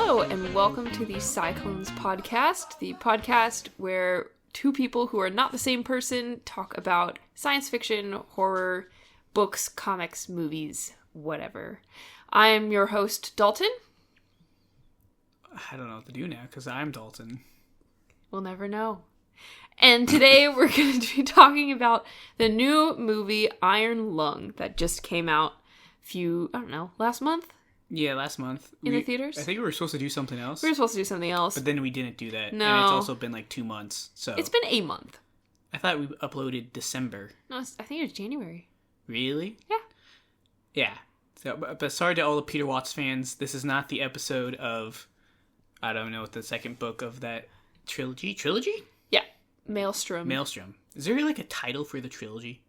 Hello, and welcome to the SciClones podcast, the podcast where two people who are not the same person talk about science fiction, horror, books, comics, movies, whatever. I am your host, Dalton. I don't know what to do now, because I'm Dalton. We'll never know. And today we're going to be talking about the new movie Iron Lung that just came out last month? Yeah, last month. In the theaters? I think we were supposed to do something else. We were supposed to do something else. But then we didn't do that. No. And it's also been like 2 months, so... It's been a month. I thought we uploaded December. No, I think it was January. Really? Yeah. Yeah. So, but sorry to all the Peter Watts fans. This is not the episode of... I don't know what the second book of that trilogy. Trilogy? Yeah. Maelstrom. Is there like a title for the trilogy?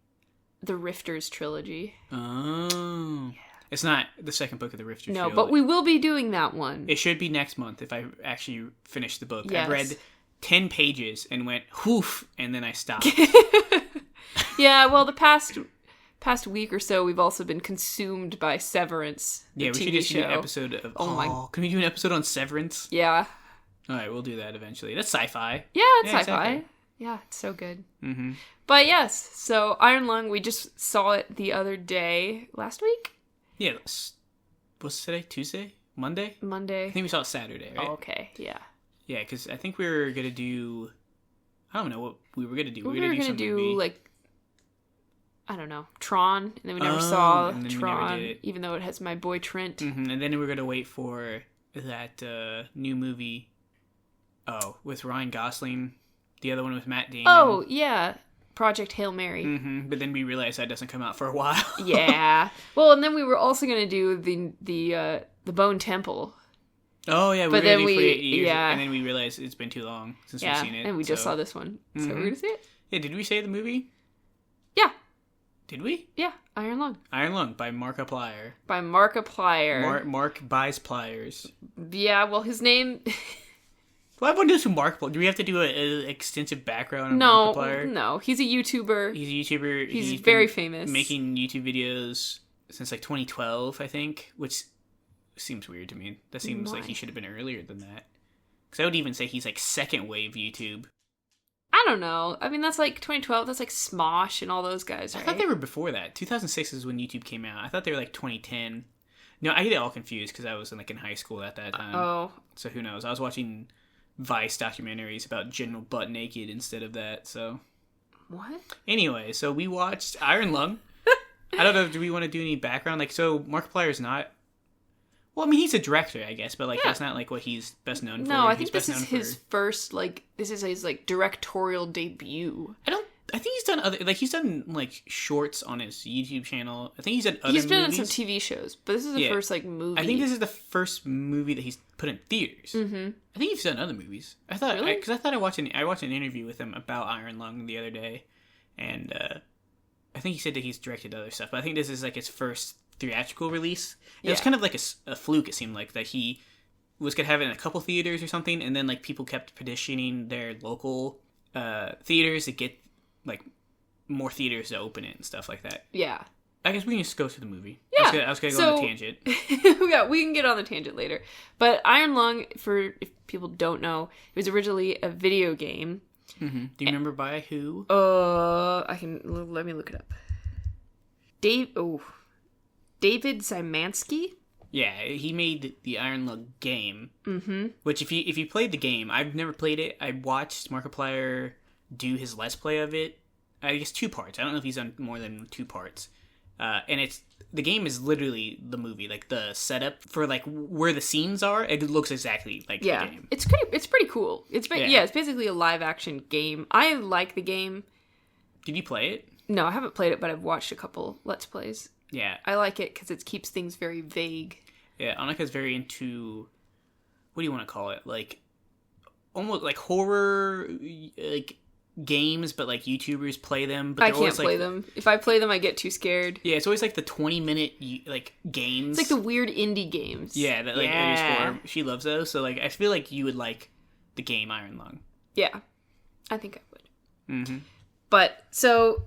The Rifters trilogy. Oh. Yeah. It's not the second book of the Rifters trilogy. No, but we will be doing that one. It should be next month if I actually finish the book. Yes. I read 10 pages and went, whoof, and then I stopped. Yeah, well, the past week or so, we've also been consumed by Severance, the Yeah, we TV should just show. do an episode of... Can we do an episode on Severance? Yeah. All right, we'll do that eventually. That's sci-fi. Yeah, it's sci-fi. Exactly. Yeah, it's so good. Mm-hmm. But yes, so Iron Lung, we just saw it the other day. Last week? Yeah, what's today? Tuesday? Monday? Monday. I think we saw it Saturday, right? Oh, okay, yeah. Yeah, because I think we were going to do... I don't know what we were going to do. We were going to do, like, I don't know, Tron, and then we never saw Tron, even though it has my boy Trent. Mm-hmm. And then we were going to wait for that new movie, with Ryan Gosling, the other one with Matt Damon. Oh, yeah, Project Hail Mary. Mm-hmm. But then we realized that doesn't come out for a while. Yeah. Well, and then we were also going to do the Bone Temple. Oh, yeah, but then 48 years, yeah. And then we realized it's been too long since we've seen it. And we just saw this one. So we're going to see it. Yeah, did we say the movie? Yeah. Did we? Yeah, Iron Lung. Iron Lung by Markiplier. By Markiplier. Mark buys pliers. Yeah, well, his name... Well, everyone knows who Markiplier... Do we have to do an extensive background on Markiplier? No, he's a YouTuber. He's a YouTuber. He's very famous. Making YouTube videos since like 2012, I think, which seems weird to me. That seems like he should have been earlier than that. Because I would even say he's like second wave YouTube. I don't know. I mean, that's like 2012. That's like Smosh and all those guys, right? I thought they were before that. 2006 is when YouTube came out. I thought they were like 2010. No, I get it all confused because I was in high school at that time. Oh. So who knows? I was watching Vice documentaries about general butt naked instead of that, so... What? Anyway, so we watched Iron Lung. I don't know, do we want to do any background? So Markiplier's not... Well, I mean, he's a director, I guess, but that's not what he's best known for. No, I think this is his first, this is his directorial debut. I think he's done he's done shorts on his YouTube channel. I think he's done other movies. He's been in some TV shows, but this is the first movie. I think this is the first movie that he's put in theaters. Mm-hmm. I think he's done other movies. I thought, really? Because I thought I watched an interview with him about Iron Lung the other day, and I think he said that he's directed other stuff, but I think this is his first theatrical release. It was kind of like a fluke. It seemed like that he was gonna have it in a couple theaters or something, and then people kept petitioning their local theaters to get more theaters to open it and stuff like that. Yeah. I guess we can just go to the movie. Yeah. I was going to go on a tangent. Yeah, we can get on the tangent later. But Iron Lung, if people don't know, it was originally a video game. Mm-hmm. Do you remember by who? Let me look it up. David Szymanski? Yeah, he made the Iron Lung game. Mm-hmm. Which, if you played the game, I've never played it. I watched Markiplier do his Let's Play of it. I guess 2 parts. I don't know if he's done more than 2 parts. And the game is literally the movie. The setup for where the scenes are, it looks exactly like the game. It's pretty cool. It's basically a live action game. I like the game. Did you play it? No, I haven't played it, but I've watched a couple Let's Plays. Yeah. I like it because it keeps things very vague. Yeah, Annika's very into, what do you want to call it? Almost horror, games, but YouTubers play them. But I can't play them. If I play them, I get too scared. Yeah, it's always the 20-minute games. It's the weird indie games. Yeah, that she loves those. So I feel like you would like the game Iron Lung. Yeah, I think I would. Mm-hmm. But so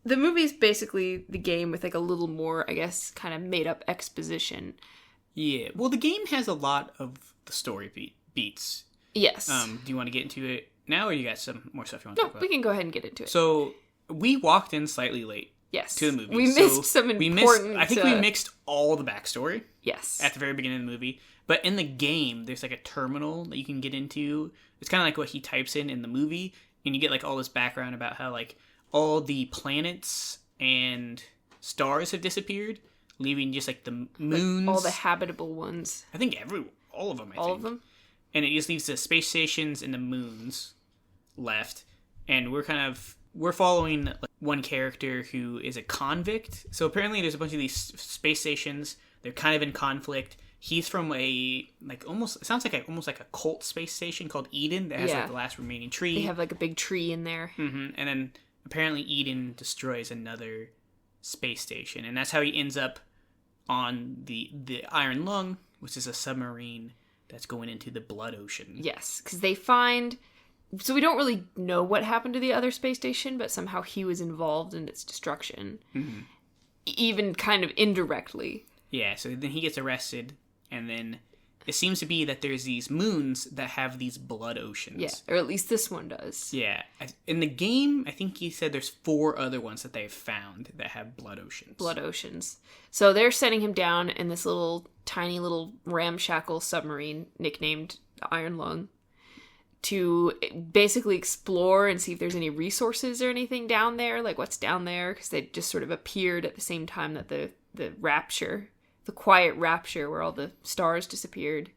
the movie's basically the game with a little more, I guess, kind of made up exposition. Yeah, well, the game has a lot of the story beats. Yes. Do you want to get into it now, or you got some more stuff you want to No, talk about? we can go ahead and get into it. So we walked in slightly late. Yes. To the movie. We missed some important... I think we mixed all the backstory. Yes. At the very beginning of the movie. But in the game, there's like a terminal that you can get into. It's kind of like what he types in the movie. And you get like all this background about how like all the planets and stars have disappeared, leaving just like the moons. Like all the habitable ones. I think all of them, All of them? And it just leaves the space stations and the moons left. And we're following one character who is a convict. So apparently there's a bunch of these space stations. They're kind of in conflict. He's from it sounds like almost like a cult space station called Eden that has like the last remaining tree. They have like a big tree in there. Mm-hmm. And then apparently Eden destroys another space station. And that's how he ends up on the Iron Lung, which is a submarine that's going into the blood ocean. Yes, because they find... So we don't really know what happened to the other space station, but somehow he was involved in its destruction. Mm-hmm. Even kind of indirectly. Yeah, so then he gets arrested, and then it seems to be that there's these moons that have these blood oceans. Yeah, or at least this one does. Yeah. In the game, I think he said there's 4 other ones that they've found that have blood oceans. Blood oceans. So they're setting him down in this tiny little ramshackle submarine nicknamed the Iron Lung to basically explore and see if there's any resources or anything down there, like what's down there, because they just sort of appeared at the same time that the rapture, the quiet rapture where all the stars disappeared.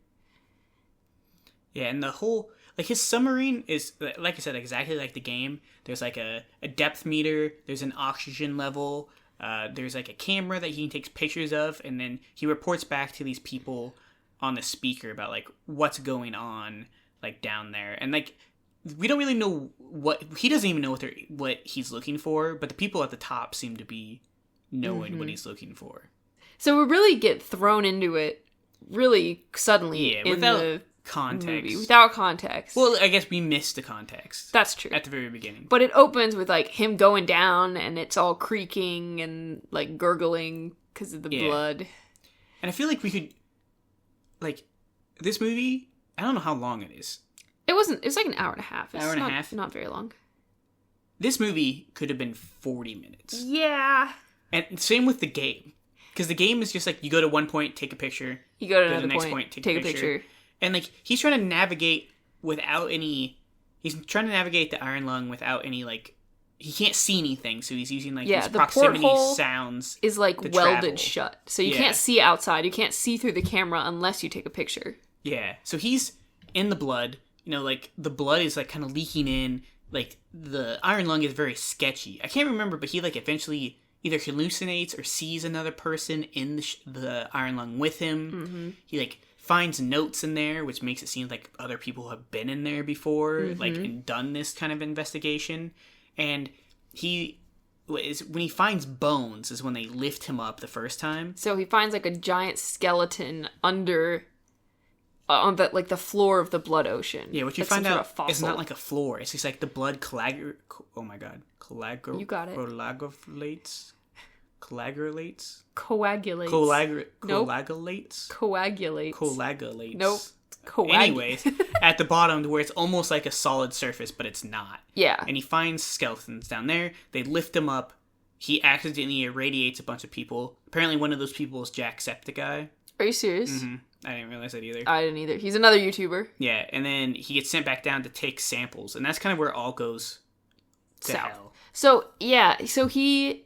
Yeah, and the whole, like, his submarine is, like I said, exactly like the game. There's like a depth meter, there's an oxygen level, there's like a camera that he takes pictures of, and then he reports back to these people on the speaker about like what's going on like down there. And like we don't really know he doesn't even know what he's looking for, but the people at the top seem to be knowing what he's looking for. So we really get thrown into it really suddenly without the context. Movie, without context. Well, I guess we missed the context. That's true. At the very beginning. But it opens with like him going down and it's all creaking and like gurgling because of the blood. And I feel like we could, like, this movie, I don't know how long it is. It was like an hour and a half. It's hour and a half? Not very long. This movie could have been 40 minutes. Yeah. And same with the game. Because the game is just like, you go to one point, take a picture. You go to the another next point, take a picture. And like, he's trying to navigate he's trying to navigate the Iron Lung without any, like, he can't see anything, so he's using like these proximity sounds. Is like welded shut, so you can't see outside. You can't see through the camera unless you take a picture. Yeah, so he's in the blood. You know, like the blood is like kind of leaking in. Like the Iron Lung is very sketchy. I can't remember, but he like eventually either hallucinates or sees another person in the Iron Lung with him. Mm-hmm. He like finds notes in there, which makes it seem like other people have been in there before, like and done this kind of investigation. And when he finds bones is when they lift him up the first time. So he finds like a giant skeleton under on the floor of the blood ocean. Yeah, what you find out is not like a floor. It's just like the blood oh my god, you got it. Coagulates. Nope. Anyways, at the bottom where it's almost like a solid surface, but it's not. Yeah. And he finds skeletons down there. They lift him up. He accidentally irradiates a bunch of people. Apparently one of those people is Jacksepticeye. Are you serious? Mm-hmm. I didn't realize that either. I didn't either. He's another YouTuber. Yeah, and then he gets sent back down to take samples. And that's kind of where it all goes to hell. So, yeah. So he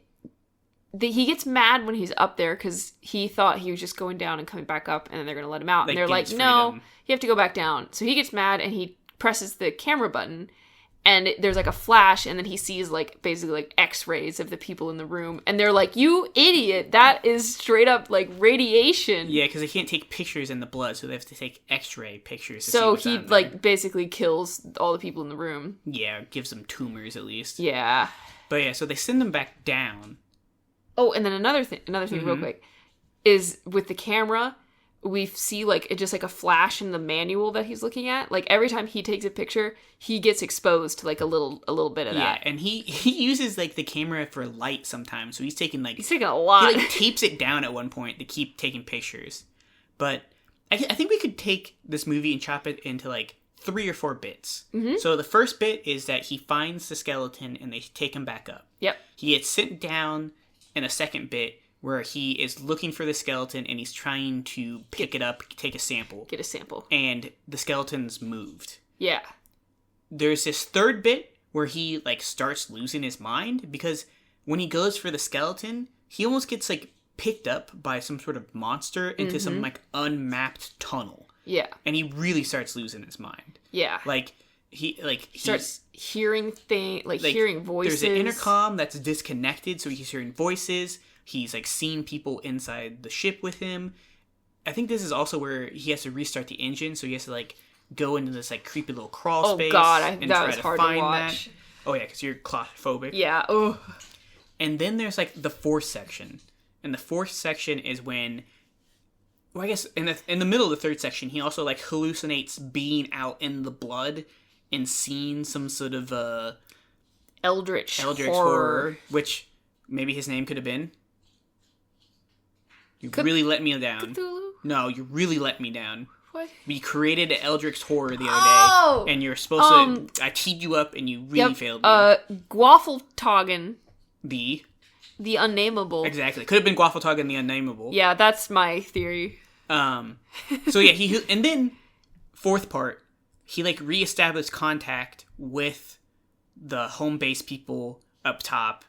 gets mad when he's up there because he thought he was just going down and coming back up and then they're going to let him out. And they're like, no, you have to go back down. So he gets mad and he presses the camera button and there's like a flash and then he sees like basically like x-rays of the people in the room. And they're like, you idiot, that is straight up like radiation. Yeah, because they can't take pictures in the blood, so they have to take x-ray pictures. So he like basically kills all the people in the room. Yeah, gives them tumors at least. Yeah. But yeah, so they send them back down. Oh, and then another thing real quick, is with the camera, we see like just like a flash in the manual that he's looking at. Like every time he takes a picture, he gets exposed to like a little bit of that. Yeah, and he uses like the camera for light sometimes. So he's taking a lot. He like tapes it down at one point to keep taking pictures. But I think we could take this movie and chop it into like 3 or 4 bits. Mm-hmm. So the first bit is that he finds the skeleton and they take him back up. Yep. He gets sent down in a second bit where he is looking for the skeleton and he's trying to pick it up, take a sample. Get a sample. And the skeleton's moved. Yeah. There's this third bit where he like starts losing his mind because when he goes for the skeleton, he almost gets like picked up by some sort of monster into some like unmapped tunnel. Yeah. And he really starts losing his mind. Yeah. He starts hearing hearing voices. There's an intercom that's disconnected, so he's hearing voices. He's like seeing people inside the ship with him. I think this is also where he has to restart the engine, so he has to like go into this like creepy little crawl space. Oh god, and that was hard to watch. That. Oh yeah, because you're claustrophobic. Yeah. Oh. And then there's like the fourth section. And the fourth section is when, well, I guess in the middle of the third section, he also like hallucinates being out in the blood and seeing some sort of Eldritch horror, which maybe his name could have been. You really let me down. Cthulhu? No, you really let me down. What? We created an Eldritch horror the other day, and you're supposed to. I teed you up, and you really failed me. Gwaffeltogen. The Unnameable. Exactly. Could have been Gwaffeltogen the Unnameable. Yeah, that's my theory. So yeah, and then fourth part, he like reestablished contact with the home base people up top,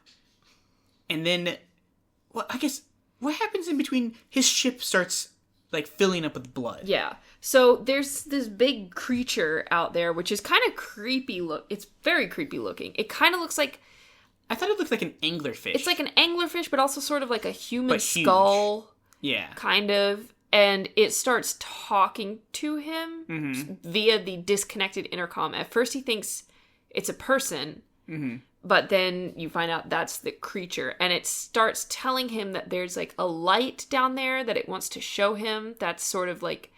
and then, well, I guess what happens in between? His ship starts like filling up with blood. Yeah. So there's this big creature out there, which is kind of creepy. It's very creepy looking. It kind of looks like. I thought it looked like an anglerfish. It's like an anglerfish, but also sort of like a human skull. Yeah. Kind of. And it starts talking to him via the disconnected intercom. At first he thinks it's a person, but then you find out that's the creature. And it starts telling him that there's like a light down there that it wants to show him. That's sort of like,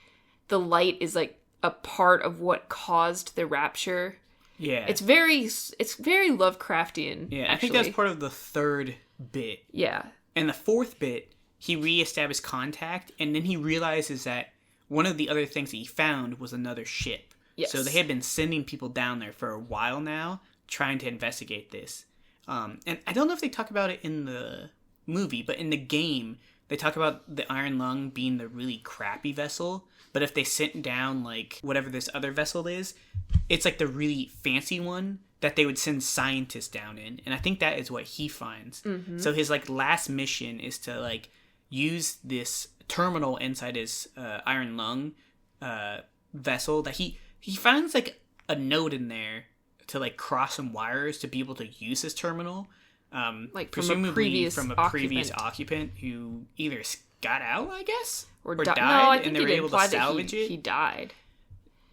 the light is like a part of what caused the rapture. Yeah. It's very Lovecraftian. Yeah, actually. I think that's part of the third bit. Yeah. And the fourth bit, he reestablished contact, and then he realizes that one of the other things that he found was another ship. Yes. So they had been sending people down there for a while now, trying to investigate this. And I don't know if they talk about it in the movie, but in the game, they talk about the Iron Lung being the really crappy vessel. But if they sent down, like, whatever this other vessel is, it's like the really fancy one that they would send scientists down in. And I think that is what he finds. Mm-hmm. So his, like, last mission is to, like, use this terminal inside his Iron Lung vessel that he finds, like, a note in there to, like, cross some wires to be able to use this terminal. Like, presumably from a previous occupant who either got out, I guess? Or died, no, I think and they were able to salvage it. He died.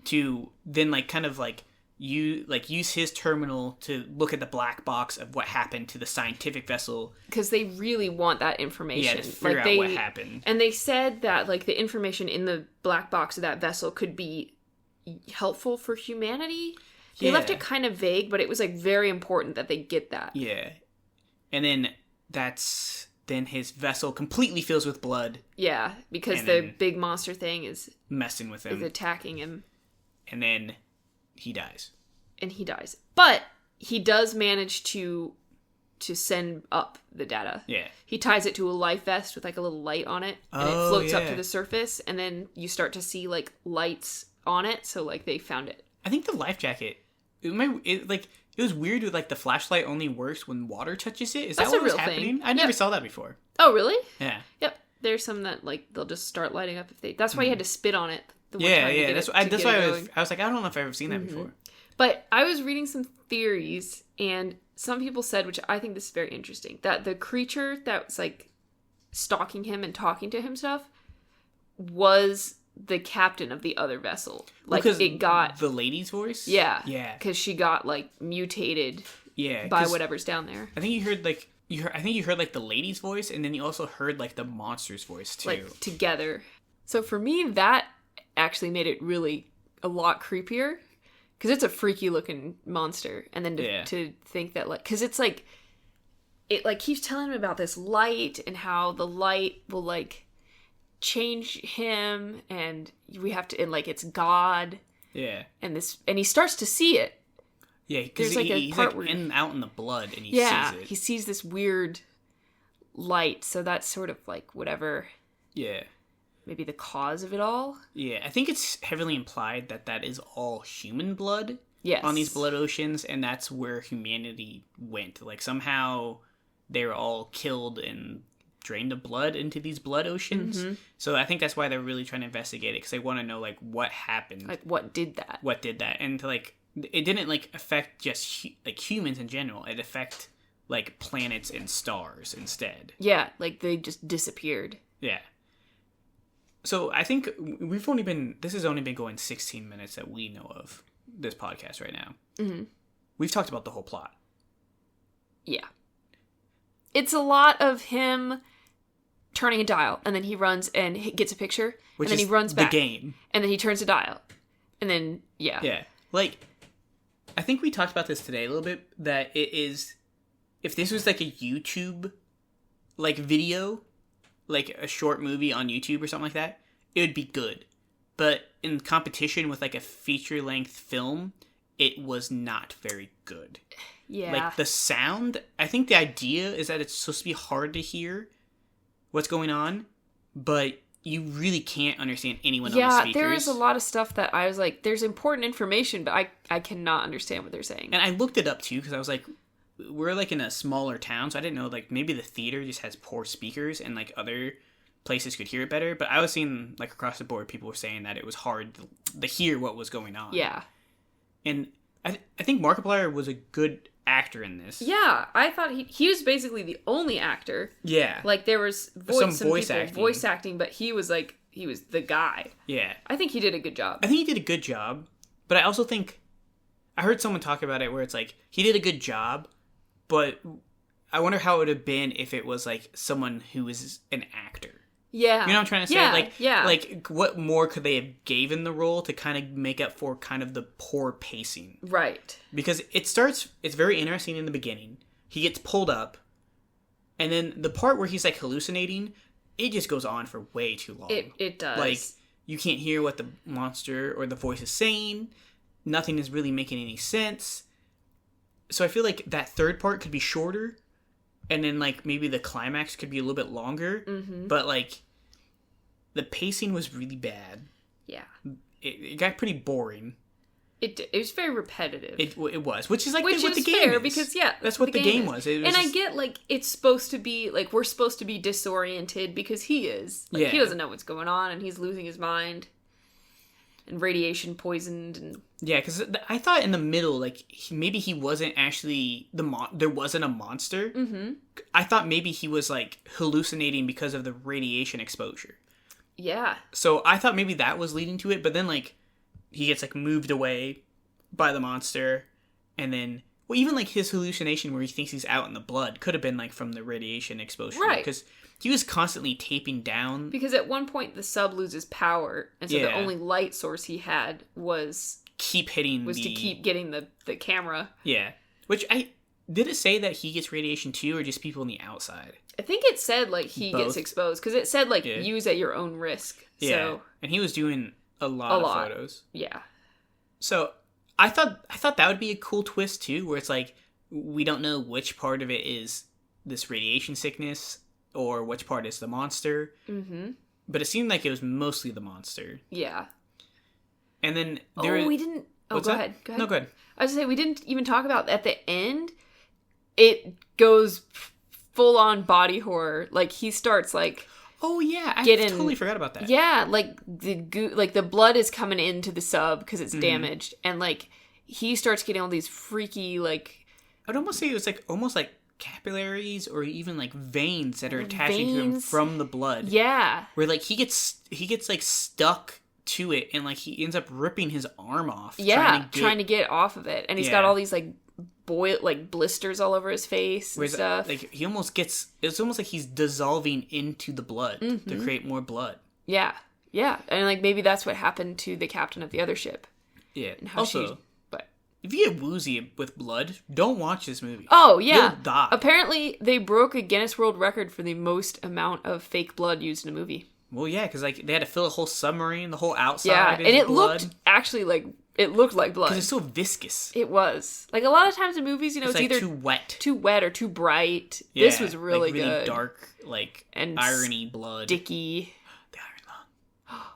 To then, like, kind of, like, use his terminal to look at the black box of what happened to the scientific vessel. Because they really want that information. Yeah, to figure out what happened. And they said that, like, the information in the black box of that vessel could be helpful for humanity. They left it kind of vague, but it was, like, very important that they get that. Yeah. And then then his vessel completely fills with blood. Yeah, because the big monster thing is messing with him. Is attacking him. And then he dies. But he does manage to send up the data. Yeah. He ties it to a life vest with like a little light on it. And it floats up to the surface. And then you start to see like lights on it. So like they found it. I think the life jacket, it was weird with, like, the flashlight only works when water touches it. Is that what was happening? I never saw that before. Oh, really? Yeah. Yep. There's some that, like, they'll just start lighting up if they... That's why you had to spit on it. That's why I was like, I don't know if I've ever seen that before. But I was reading some theories, and some people said, which I think this is very interesting, that the creature that was, like, stalking him and talking to him stuff was the captain of the other vessel. Like, it got... The lady's voice? Yeah. Yeah. Because she got, like, mutated by whatever's down there. I think you heard, like... I think you heard, like, the lady's voice, and then you also heard, like, the monster's voice, too. Like, together. So for me, that actually made it really a lot creepier. Because it's a freaky-looking monster. And then to think that, like... Because it's, like... It, like, keeps telling him about this light, and how the light will, like... change him, and we have to, and like it's God. Yeah. And he starts to see it. Yeah, because he's like out in the blood, and he sees it. He sees this weird light, so that's sort of like whatever. Yeah. Maybe the cause of it all. Yeah, I think it's heavily implied that is all human blood. Yes. On these blood oceans, and that's where humanity went. Like, somehow they were all killed and drained of blood into these blood oceans. Mm-hmm. So I think that's why they're really trying to investigate it, because they want to know, like, what happened. Like, what did that? And, like, it didn't, like, affect just, like, humans in general. It affected, like, planets and stars instead. Yeah, like, they just disappeared. Yeah. So I think this has only been going 16 minutes that we know of. This podcast right now. Mm-hmm. We've talked about the whole plot. Yeah. It's a lot of him turning a dial, and then he runs and gets a picture, and then he runs back. The game. And then he turns a dial. And then, yeah. Yeah. Like, I think we talked about this today a little bit, that it is, if this was like a YouTube, like, video, like a short movie on YouTube or something like that, it would be good. But in competition with, like, a feature-length film, it was not very good. Yeah. Like, the sound, I think the idea is that it's supposed to be hard to hear what's going on, but you really can't understand anyone on the speakers. Yeah, there is a lot of stuff that I was like, there's important information, but I cannot understand what they're saying. And I looked it up, too, because I was like, we're, like, in a smaller town, so I didn't know, like, maybe the theater just has poor speakers and, like, other places could hear it better, but I was seeing, like, across the board, people were saying that it was hard to hear what was going on. Yeah. And I think Markiplier was a good actor in this. Yeah, I thought he was basically the only actor. Yeah. Like, there was some voice acting, but he was the guy. Yeah. I think he did a good job. I think he did a good job, but I also think, I heard someone talk about it where it's like, he did a good job, but I wonder how it would have been if it was, like, someone who is an actor. Yeah. You know what I'm trying to say? Yeah, Like, what more could they have given the role to kind of make up for kind of the poor pacing? Right. Because it's very interesting in the beginning. He gets pulled up, and then the part where he's, like, hallucinating, it just goes on for way too long. It does. Like, you can't hear what the monster or the voice is saying. Nothing is really making any sense. So I feel like that third part could be shorter, and then, like, maybe the climax could be a little bit longer. Mm-hmm. But, like, the pacing was really bad. Yeah. It got pretty boring. It was very repetitive. It was, which is, like, what the game is. Because, yeah. That's what the game was. It was and I get, like, it's supposed to be, like, we're supposed to be disoriented because he is. Like, he doesn't know what's going on, and he's losing his mind. And radiation poisoned. And yeah, because I thought in the middle, like, maybe he wasn't actually there wasn't a monster. Mm-hmm. I thought maybe he was, like, hallucinating because of the radiation exposure. Yeah. So I thought maybe that was leading to it, but then, like, he gets, like, moved away by the monster, and then, well, even, like, his hallucination where he thinks he's out in the blood could have been, like, from the radiation exposure. Right. Because he was constantly taping down. Because at one point the sub loses power, and so the only light source he had was to keep getting the camera. Yeah. Which did it say that he gets radiation too, or just people on the outside? I think it said, like, he gets exposed, because it said, like, use at your own risk. Yeah. So, and he was doing a lot of photos. Yeah. So I thought that would be a cool twist too, where it's like, we don't know which part of it is this radiation sickness or which part is the monster. Mm-hmm. But it seemed like it was mostly the monster. Yeah. And then we didn't. Oh, go ahead. No, go ahead. I was going to say, we didn't even talk about at the end. It goes full on body horror. Like, he starts, like, oh yeah, I totally forgot about that. Yeah, like the blood is coming into the sub because it's damaged, and, like, he starts getting all these freaky, like, I'd almost say it was, like, almost like capillaries or even, like, veins that are attaching to him from the blood. Yeah, where, like, he gets like stuck to it, and, like, he ends up ripping his arm off. Yeah, trying to get off of it, and he's got all these, like, blisters all over his face and stuff. Like, it's almost like he's dissolving into the blood to create more blood. Yeah, and, like, maybe that's what happened to the captain of the other ship. Yeah. Also, if you get woozy with blood, don't watch this movie. Oh, yeah. You'll die. Apparently, they broke a Guinness World Record for the most amount of fake blood used in a movie. Well, yeah, because like they had to fill a whole submarine, the whole outside. Yeah, and it blood. looked actually like blood. Because it's so viscous. It was like a lot of times in movies, it's like either too wet or too bright. Yeah, this was really good, dark, like and irony blood, sticky. The iron lung.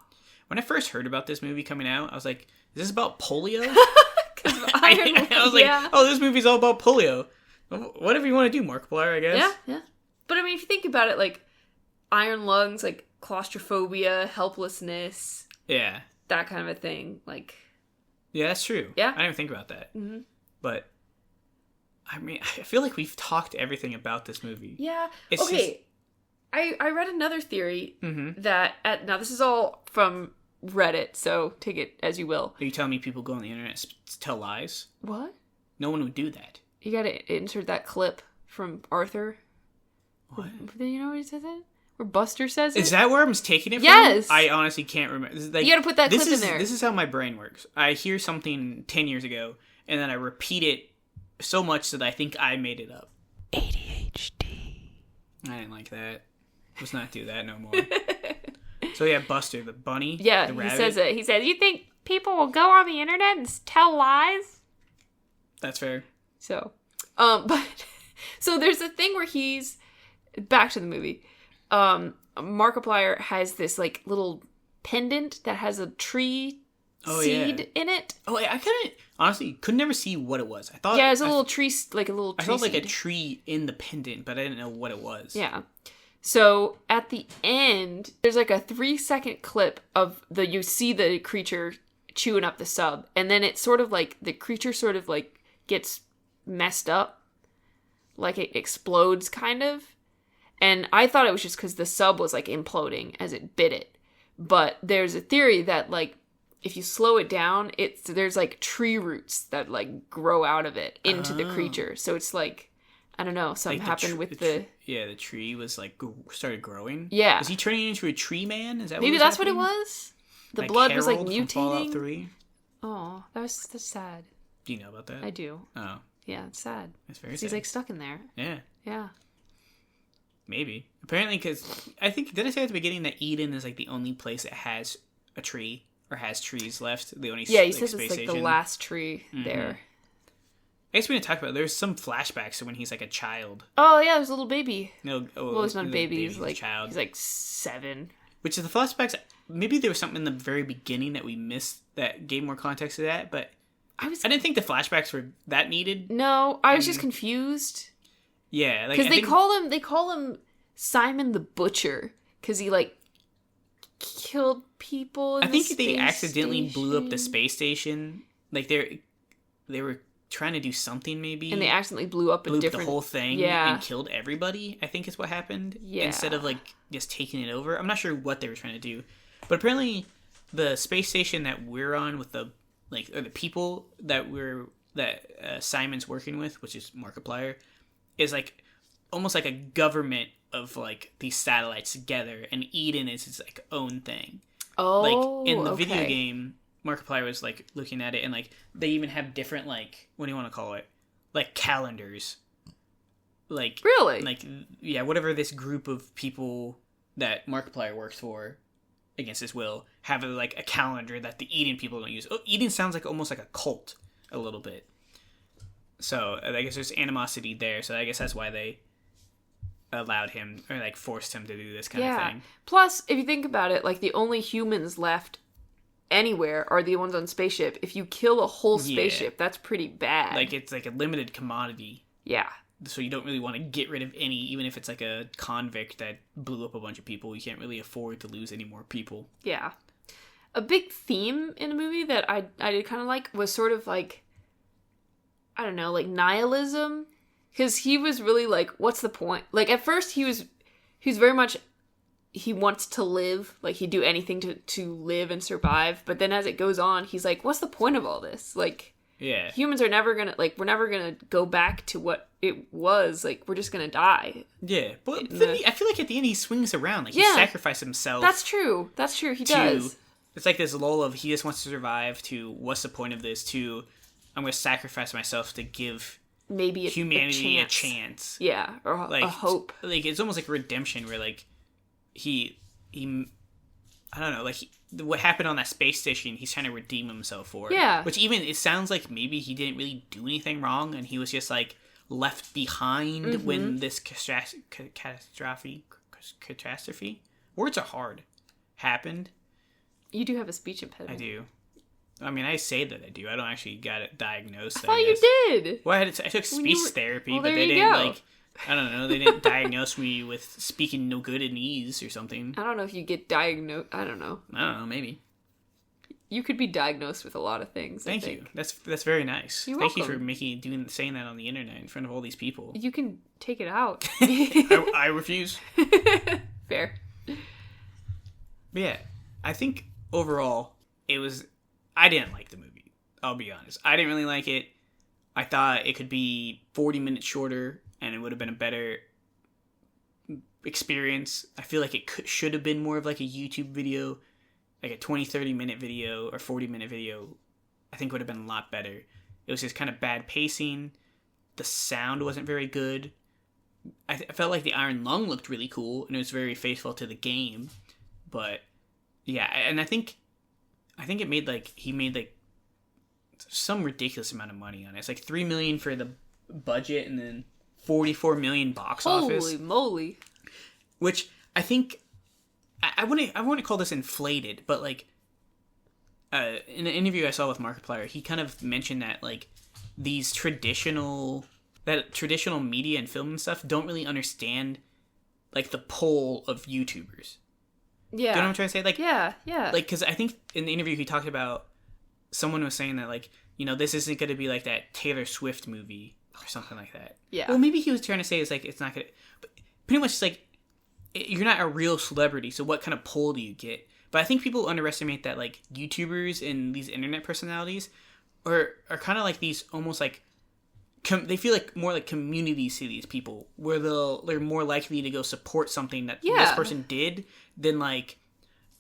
When I first heard about this movie coming out, I was like, "Is this about polio?" I was like, "Oh, this movie's all about polio." Whatever you want to do, Markiplier, I guess. Yeah. But I mean, if you think about it, like iron lungs, like claustrophobia, helplessness, that kind of a thing, like. Yeah, that's true. Yeah. I didn't even think about that. Mm-hmm. But, I mean, I feel like we've talked everything about this movie. Yeah. It's okay. I read another theory mm-hmm. that, now this is all from Reddit, so take it as you will. Are you telling me people go on the internet to tell lies? What? No one would do that. You gotta insert that clip from Arthur. What? You know what he says it? Where Buster says it? Is that where I'm taking it yes! from? I honestly can't remember. Like, you gotta put that clip in there. This is how my brain works. I hear something 10 years ago, and then I repeat it so much that I think I made it up. ADHD. I didn't like that. Let's not do that no more. So yeah, Buster, the bunny. Yeah, the rabbit. He says it. He says, "You think people will go on the internet and tell lies?" That's fair. So, but so there's a thing where he's back to the movie. Markiplier has this like little pendant that has a tree seed in it. Oh, I couldn't honestly could never see what it was. I thought it's a little tree, like a little. Tree I felt like seed. a tree in the pendant, but I didn't know what it was. Yeah. So at the end, there's like a 3-second clip of you see the creature chewing up the sub, and then it's sort of like the creature sort of like gets messed up, like it explodes kind of. And I thought it was just because the sub was like imploding as it bit it, but there's a theory that like if you slow it down, there's like tree roots that like grow out of it into the creature. So it's like. I don't know. Something like happened with the... Yeah, the tree was like started growing. Yeah. Was he turning into a tree man? Is that maybe that's happening? What it was? The like blood Harold was like mutating. From Fallout 3? Oh, that's sad. Do you know about that? I do. Oh. Yeah, it's sad. It's very sad. He's like stuck in there. Yeah. Yeah. Maybe. Apparently, because I think, did I say at the beginning that Eden is like the only place that has a tree or has trees left? The only he like, says it's like the last tree there. I guess we didn't talk about it. There's some flashbacks to when he's like a child. Oh yeah, there's a little baby. No, well, he's not a baby. He's like a child. He's like 7. Which is the flashbacks. Maybe there was something in the very beginning that we missed that gave more context to that. But I didn't think the flashbacks were that needed. No, I was just confused. Yeah, because they call him Simon the Butcher because he like killed people. I think they accidentally blew up the space station. Like they were trying to do something maybe, and they accidentally blew up the whole thing and killed everybody. I think is what happened. Yeah, instead of like just taking it over. I'm not sure what they were trying to do, but apparently the space station that we're on with the or the people that Simon's working with, which is Markiplier, is like almost like a government of like these satellites together, and Eden is its like own thing. Oh, like in the video game, Markiplier was like looking at it, and like they even have different like, what do you want to call it, like calendars, like really, like yeah, whatever this group of people that Markiplier works for against his will have like a calendar that the Eden people don't use. Oh, Eden sounds like almost like a cult a little bit. So I guess there's animosity there. So I guess that's why they allowed him or like forced him to do this kind of thing. Plus, if you think about it, like the only humans left anywhere are the ones on spaceship. If you kill a whole spaceship, that's pretty bad. Like it's like a limited commodity. Yeah. So you don't really want to get rid of any, even if it's like a convict that blew up a bunch of people. You can't really afford to lose any more people. Yeah. A big theme in the movie that I did kind of like was sort of like, I don't know, like nihilism. Because he was really like, what's the point? Like at first he was very much, he wants to live. Like he'd do anything to live and survive. But then as it goes on, he's like, what's the point of all this? Like, yeah, humans are never gonna, like, we're never gonna go back to what it was. Like, we're just gonna die. Yeah, but I feel like at the end he swings around. Like, he sacrificed himself. That's true. He does. It's like this lull of he just wants to survive to what's the point of this to I'm gonna sacrifice myself to give maybe humanity a chance. Yeah, or like, a hope. Like, it's almost like a redemption where, like, he I don't know, like what happened on that space station, he's trying to redeem himself for it. Yeah. Which even, it sounds like maybe he didn't really do anything wrong, and he was just like left behind when this catastrophe, words are hard, happened. You do have a speech impediment. I do. I mean, I say that I do. I don't actually got it diagnosed. I thought you did. Well, I took speech therapy, well, but they didn't like. I don't know. They didn't diagnose me with speaking no goodness or something. I don't know if you get diagnosed. I don't know. Maybe. You could be diagnosed with a lot of things. Thank you. That's very nice. You're Thank welcome. you for saying that on the internet in front of all these people. You can take it out. I refuse. Fair. But yeah, I think overall I didn't like the movie. I'll be honest. I didn't really like it. I thought it could be 40 minutes shorter and it would have been a better experience. I feel like it should have been more of like a YouTube video, like a 20-30 minute video or 40-minute video. I think would have been a lot better. It was just kind of bad pacing. The sound wasn't very good. I felt like the Iron Lung looked really cool and it was very faithful to the game. But yeah, and I think he made like some ridiculous amount of money on it. It's like $3 million for the budget and then $44 million box office. Holy moly! Which I think I wouldn't call this inflated, but like in an interview I saw with Markiplier, he kind of mentioned that like these traditional media and film and stuff don't really understand like the pull of YouTubers. Yeah. Do you know what I'm trying to say? Like, yeah. Like, because I think in the interview he talked about, someone was saying that, like, you know, this isn't going to be like that Taylor Swift movie or something like that. Yeah. Well, maybe he was trying to say it's like, it's not going to, but pretty much it's like, you're not a real celebrity, so what kind of pull do you get? But I think people underestimate that, like, YouTubers and these internet personalities are kind of like these almost like, they feel like more like communities to these people, where they're more likely to go support something that this person did than like,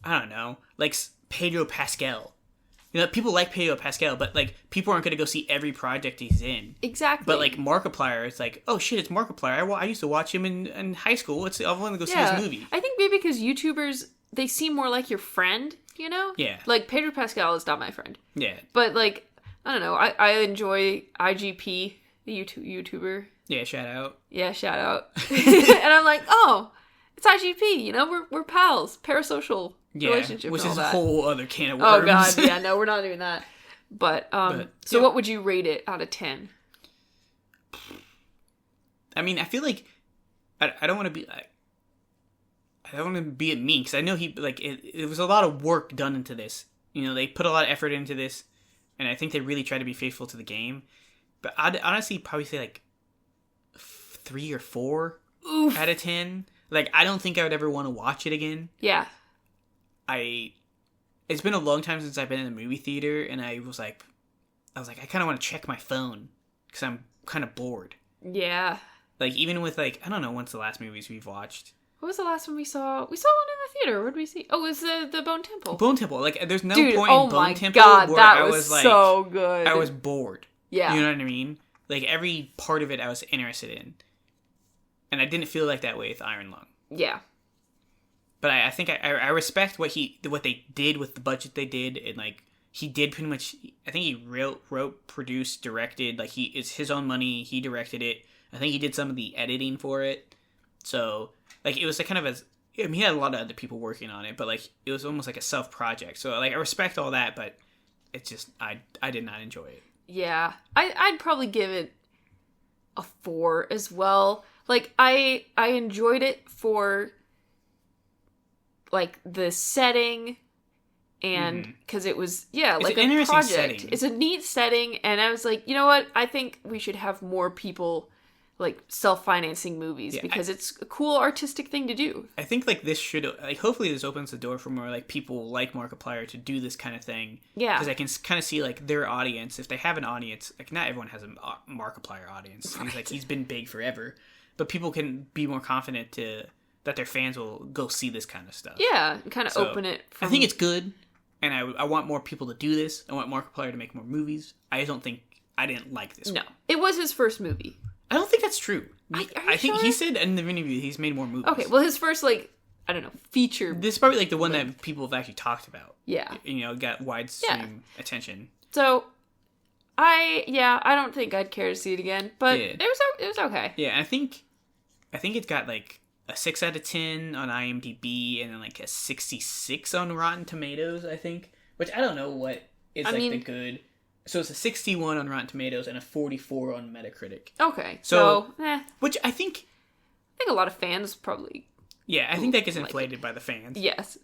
I don't know, like Pedro Pascal. You know, people like Pedro Pascal, but like people aren't going to go see every project he's in. Exactly. But like Markiplier, it's like, oh shit, it's Markiplier. I used to watch him in high school. I want to go see his movie. I think maybe because YouTubers, they seem more like your friend, you know? Yeah. Like Pedro Pascal is not my friend. Yeah. But like, I don't know. I enjoy IGP, the YouTuber. Yeah, shout out. Yeah, shout out. And I'm like, oh, it's IGP. You know, we're pals, parasocial relationship, which and all is that. a whole other can of worms. Oh god, yeah, no, we're not doing that. But so what would you rate it out of 10? I mean, I feel like I don't want to be like, I don't want to be mean because I know it was a lot of work done into this. You know, they put a lot of effort into this, and I think they really try to be faithful to the game. But I'd honestly probably say like 3 or 4 out of 10. Like, I don't think I would ever want to watch it again. Yeah. It's been a long time since I've been in a movie theater, and I was like, I kind of want to check my phone because I'm kind of bored. Yeah. Like, even with like, I don't know, when's the last movies we've watched? What was the last one we saw? We saw one in the theater. What did we see? Oh, it was the Bone Temple. Bone Temple. Like, there's no Dude, point in Bone Temple God, where that I was like, so good. I was bored. Yeah. You know what I mean? Like, every part of it I was interested in. And I didn't feel like that way with Iron Lung. Yeah. But I think I respect what they did with the budget they did, and like he did pretty much. I think he wrote, produced, directed. Like it's his own money. He directed it. I think he did some of the editing for it. So like it was like kind of I mean, he had a lot of other people working on it, but like it was almost like a self project. So like I respect all that, but it's just I did not enjoy it. Yeah, I'd probably give it a 4 as well. Like I enjoyed it for like the setting, and because it was like an a interesting project. setting. It's a neat setting, and I was like, you know what? I think we should have more people like self-financing movies because it's a cool artistic thing to do. I think like this should like hopefully this opens the door for more like people like Markiplier to do this kind of thing. Yeah, because I can kind of see like their audience, if they have an audience. Like not everyone has a Markiplier audience. Right. He's been big forever, but people can be more confident that their fans will go see this kind of stuff. Yeah, and kind of open it. I think it's good, and I want more people to do this. I want Markiplier to make more movies. I didn't like this one. No, it was his first movie. I don't think that's true. I think he said in the interview he's made more movies. Okay, well his first like I don't know, feature. This is probably like the one that people have actually talked about. Yeah. Got widescreen attention. So, I don't think I'd care to see it again, but it was okay. Yeah, I think it's got like a 6 out of 10 on IMDb and then like a 66 on Rotten Tomatoes, I think. Which I don't know what is the good. So it's a 61 on Rotten Tomatoes and a 44 on Metacritic. Okay. So which I think a lot of fans probably. Yeah, I think that gets inflated by the fans. Yes.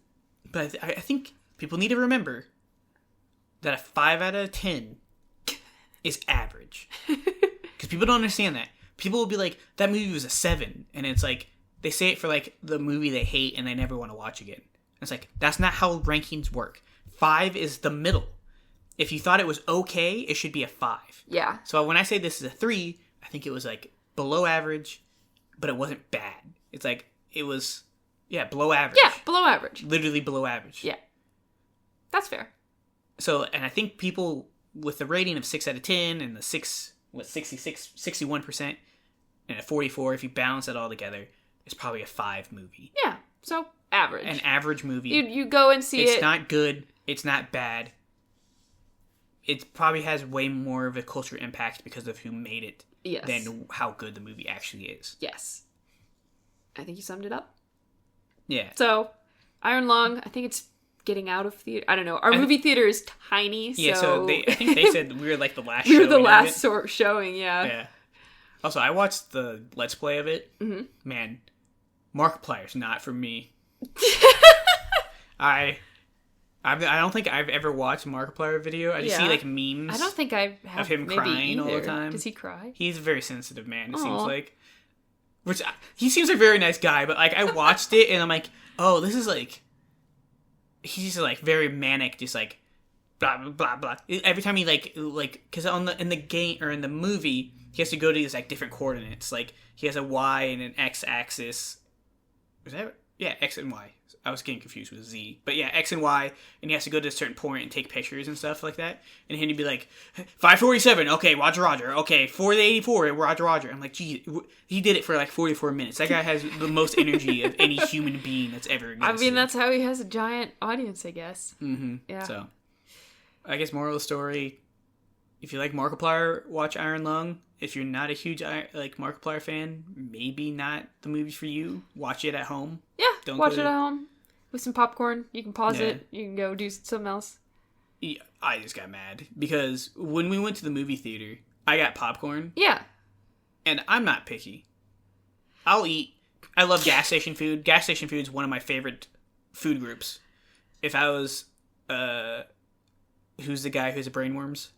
But I think people need to remember that a 5 out of 10 is average. Because people don't understand that. People will be like, that movie was a 7. And it's like, they say it for like the movie they hate and they never want to watch again. It's like, that's not how rankings work. 5 is the middle. If you thought it was okay, it should be a 5. Yeah. So when I say this is a 3, I think it was like below average, but it wasn't bad. It's like, it was, below average. Yeah, below average. Literally below average. Yeah. That's fair. So, and I think people with the rating of 6 out of 10 and the 61% and a 44, if you balance it all together, it's probably a 5 movie. Yeah, so average. An average movie. You go and see it. It's not good. It's not bad. It probably has way more of a cultural impact because of who made it than how good the movie actually is. Yes. I think you summed it up. Yeah. So, Iron Lung, I think it's getting out of theater. I don't know. Our movie theater is tiny, so... Yeah, so I think they said we were like the last we were the last showing, yeah. Yeah. Also, I watched the Let's Play of it. Mm-hmm. Man, Markiplier's not for me. I don't think I've ever watched a Markiplier video. I just see like memes. I don't think I have of him crying all the time. Does he cry? He's a very sensitive man. It seems like, he seems like a very nice guy. But like I watched it and I'm like, oh, this is like, he's like very manic, just like blah blah blah blah. Every time he like because in the game or in the movie he has to go to these like different coordinates. Like he has a Y and an X axis. Is that X and Y? I was getting confused with Z. But yeah, X and Y, and he has to go to a certain point and take pictures and stuff like that. And he'd be like, 547, okay, roger, roger. Okay, 484, roger, roger. I'm like, gee, he did it for like 44 minutes. That guy has the most energy of any human being that's ever existed. I mean, that's how he has a giant audience, I guess. Mm-hmm. Yeah. So, I guess moral of the story, if you like Markiplier, watch Iron Lung. If you're not a huge like Markiplier fan, maybe not the movie for you. Watch it at home. Yeah, watch it at home. With some popcorn. You can pause it. You can go do something else. Yeah, I just got mad because when we went to the movie theater, I got popcorn. Yeah. And I'm not picky. I'll eat. I love gas station food. Gas station food is one of my favorite food groups. If I was, who's the guy who's a brainworms?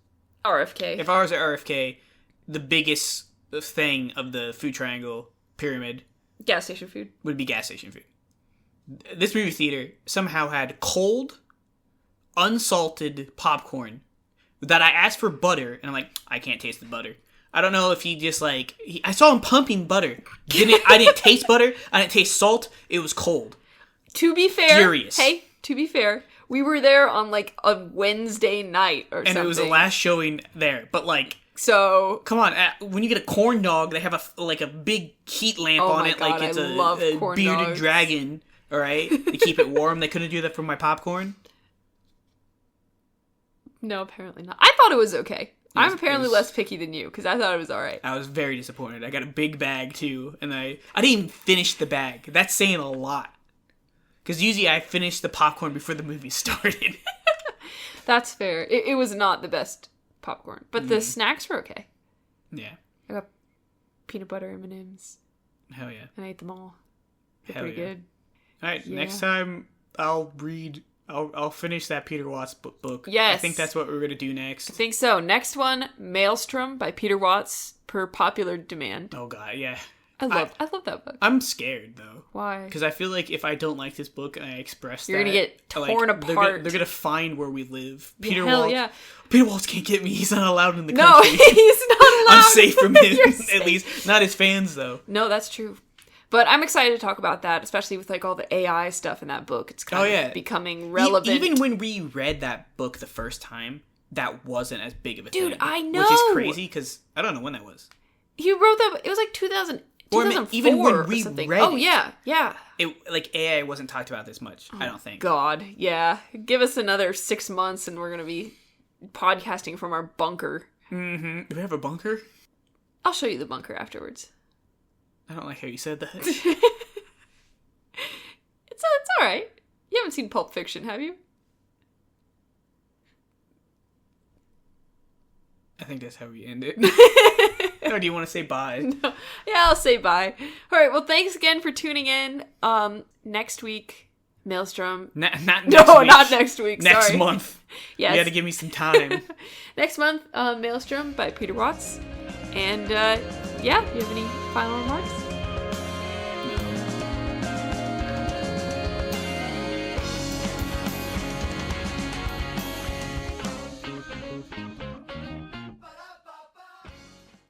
RFK. If I was at RFK, the biggest thing of the food triangle pyramid, gas station food, would be gas station food. This movie theater somehow had cold, unsalted popcorn that I asked for butter, and I'm like, I can't taste the butter. I don't know if he just like... I saw him pumping butter. I didn't taste butter. I didn't taste salt. It was cold. To be fair... Furious. Hey, to be fair, we were there on like a Wednesday night or something. And it was the last showing there. But like... So... Come on. When you get a corn dog, they have a big heat lamp on it. God, like it's a bearded dogs. dragon. All right? To keep it warm. They couldn't do that for my popcorn? No, apparently not. I thought it was okay. I'm apparently was... less picky than you, because I thought it was alright. I was very disappointed. I got a big bag, too, and I didn't even finish the bag. That's saying a lot. Because usually I finish the popcorn before the movie started. That's fair. It was not the best popcorn, but the snacks were okay. Yeah. I got peanut butter M&Ms. Hell yeah. And I ate them all. They're Hell pretty yeah. good. Alright, next time I'll finish that Peter Watts book. Yes. I think that's what we're going to do next. I think so. Next one, Maelstrom by Peter Watts, per popular demand. Oh god, yeah. I love that book. I'm scared, though. Why? Because I feel like if I don't like this book and I express You're going to get torn apart. They're going to find where we live. Peter Watts can't get me. He's not allowed in the country. No, he's not allowed. I'm safe from him, Safe. at least. Not his fans, though. No, that's true. But I'm excited to talk about that, especially with like all the AI stuff in that book. It's kind of becoming relevant. Even when we read that book the first time, that wasn't as big of a thing. Dude, I know. Which is crazy, because I don't know when that was. He wrote that, it was like 2000. 2004 even when we or something. read Oh, it. yeah. It like AI wasn't talked about this much, I don't think. God, yeah. Give us another 6 months and we're going to be podcasting from our bunker. Mm-hmm. Do we have a bunker? I'll show you the bunker afterwards. I don't like how you said that. It's all right. You haven't seen Pulp Fiction, have you? I think that's how we end it. Or do you want to say bye? No. Yeah, I'll say bye. All right, well, thanks again for tuning in. Next week, Maelstrom. Not next No, week. not next week. Next sorry. month. Yes. You got to give me some time. Next month, Maelstrom by Peter Watts. And, yeah, do you have any final remarks?